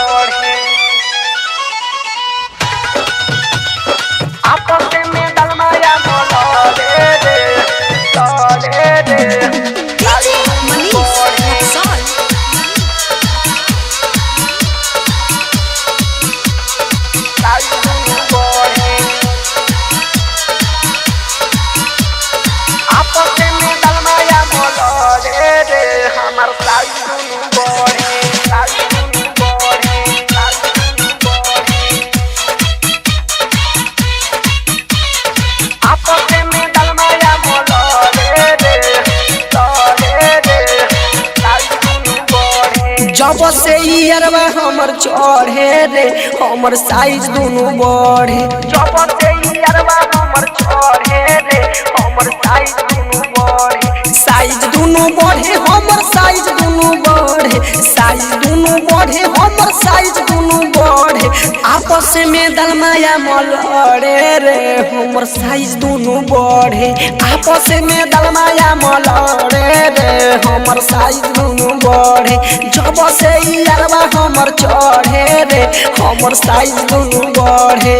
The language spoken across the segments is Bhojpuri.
बढ़े आपस में दलमाया मोले रे तोले रे DJ Manish Rexall. आपस में दलमाया मोले रे हमार साइड बढ़े आपस में दलमाया मोले रे तोले रे बढ़े जब से अरबा हमर चढ़े रे हमर साइज दोनों बढ़े। जब से अरबा हमर चढ़े रे हमर साइज दोनों बढ़े साइज दोनों बढ़े हमर साइज दोनों बढ़े साइज दोनों बढ़े हमर साइज दोनों बढ़े आपस में दलमाया मलड़े रे हमर साइज दोनों बढ़े आपस में दलमाया मलड़े रे हमर साइज दोनों बढ़े। जब से अरबा हमर चढ़े रे हमर साइज दोनों बढ़े।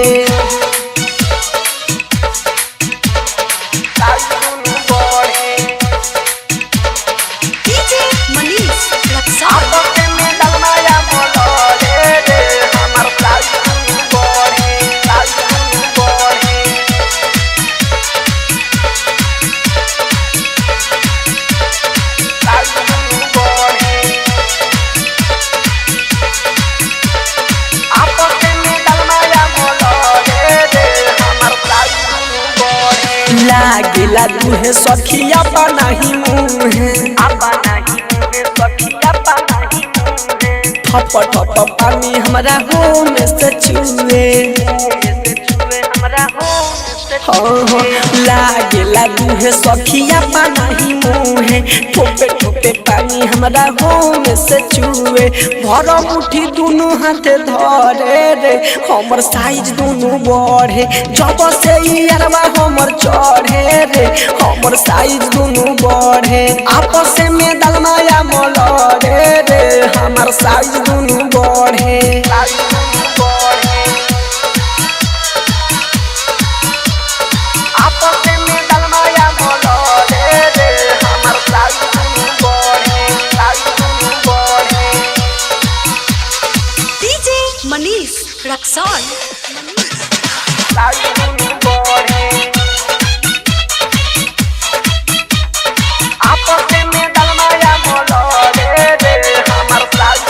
DJ Manish Rexall. आपस में दलमाया मोले रे हमर साइज बढ़े आपस में दलमाया मोले रे हमर साइज बढ़े लागेला तुहे सखिया बनाही मुहे आपा नहीं मुहे सखिया पा नहीं मुहे ठप ठप पानी हमरा हो में से छुए। से छुए हमरा हो से हाँ लागेला तुहे सखिया बनाही मुहे ठोपे ठोपे पानी हमरा हो में से छुए। भर मुट्ठी दोनों हाथे धरे रे हमर साइज दोनों बढ़े। जब से अरबा हमर चढ़े रे हमर साइज दोनों बढ़े आपस में दलमाया मलड़े रे हमर साइज दोनों बढ़े। आपस में दलमाया मोले रे हमर साइज बढ़े DJ Manish Rexall. आपस में दलमाया मोले रे हमर साइज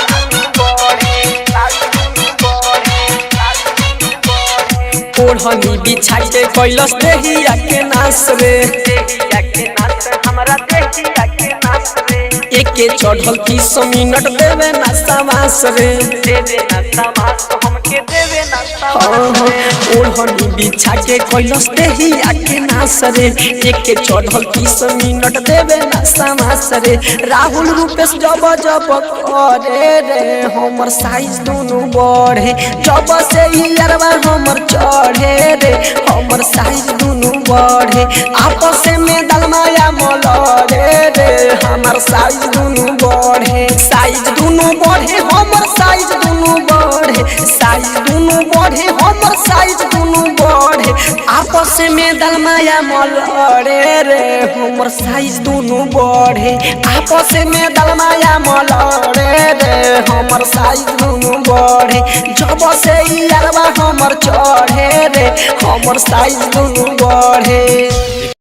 बढ़े ओढ़नी बिछा के कैलस देहिया के नास रे देहिया के नाच हमरा देहिया के नाच रे एके चढ़ल 30 मिनट देवे ना समास रे। देवे ना समास हमके देवे ना हाँ समास हाँ ओढ़नी बिछा के कैलस देहिया के नास रे एके चढ़ल 30 मिनट देवे ना समास रे। राहुल रूपेश जब जब करे रे हमर साइज दोनों बढ़े। जब से अरबा हमर चढ़े रे हमर साइज दोनों बढ़े आपस में दलमाया मलड़े रे हमर साइज दोनों बढ़े। साइज दोनों बढ़े हमर साइज दोनों बढ़े साइज दोनों बढ़े हमर साइज दोनों बढ़े आपस में दलमाया मलड़े रे हमर साइज दोनों बढ़े आपस में दलमाया मलड़े रे हमर साइज दोनों बढ़े। जब से अरबा हमर चढ़े रे हमर साइज दोनों बढ़े।